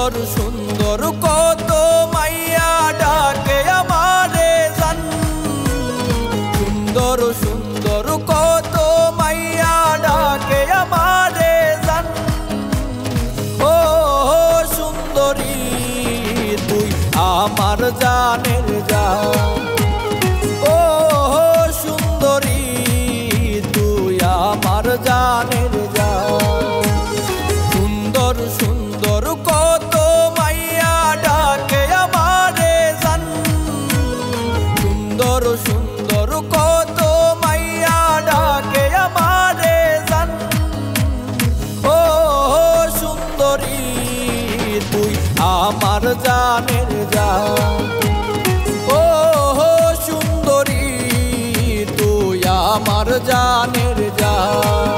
সুন্দর কত মাইয়া ডাকে আমারে জান। সুন্দর সুন্দর কত মাইয়া ডাকে আমারে জান। ও সুন্দরী তুই আমার জানের জান। ও সুন্দরী তুই আমার জানের জান। সুন্দর সুন্দর কত মাইয়া ডাকে আমারে জান। সুন্দর সুন্দর কত মাইয়া ডাকে আমারে জান। ও সুন্দরী তুই আমার জানের জান। ও সুন্দরী তুই আমার জানের জান।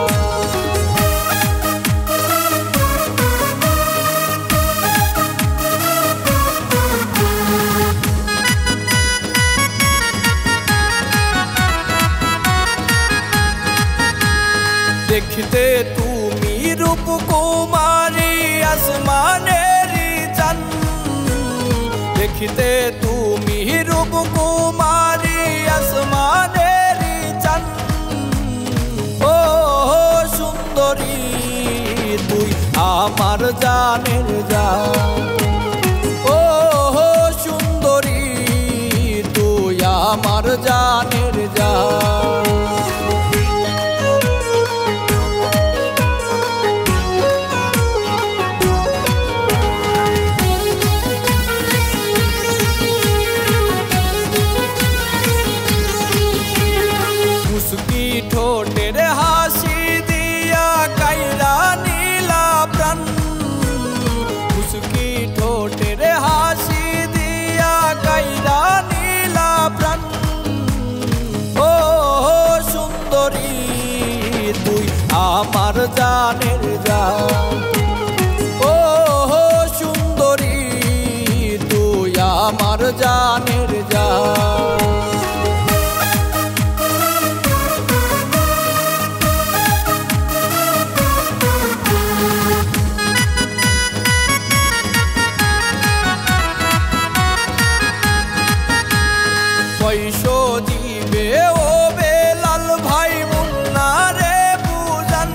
देखते তুমি रूपकुमारी आसमानेरी चान। देखते তুমি रूपकुमारी आसमानेरी चान। ओ सुंदरी তুই আমার জানের জান। ও সুন্দরী তুই আমার জানের জান। মুস্কি ঠোঁটের হাসি দিয়া কাইরা নীলা প্রাণ। মুস্কি ঠোঁটের হাসি দিয়া কাইরা নীলা প্রাণ। ও সুন্দরী তুই আমার জানের জান। ও সুন্দরী তুই আমার জানের জান। পয়সো দিবে ও বেলাল ভাই মুন্না রে বুঝান।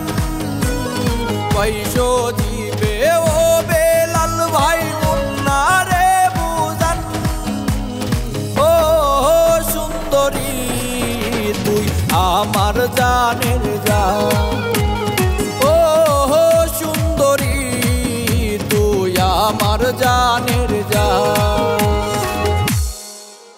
পয়সো দিবে ও বেলাল ভাই মুন্না রে বুঝান। ও সুন্দরী তুই আমার জানের জান। ও সুন্দরী তুই আমার জানের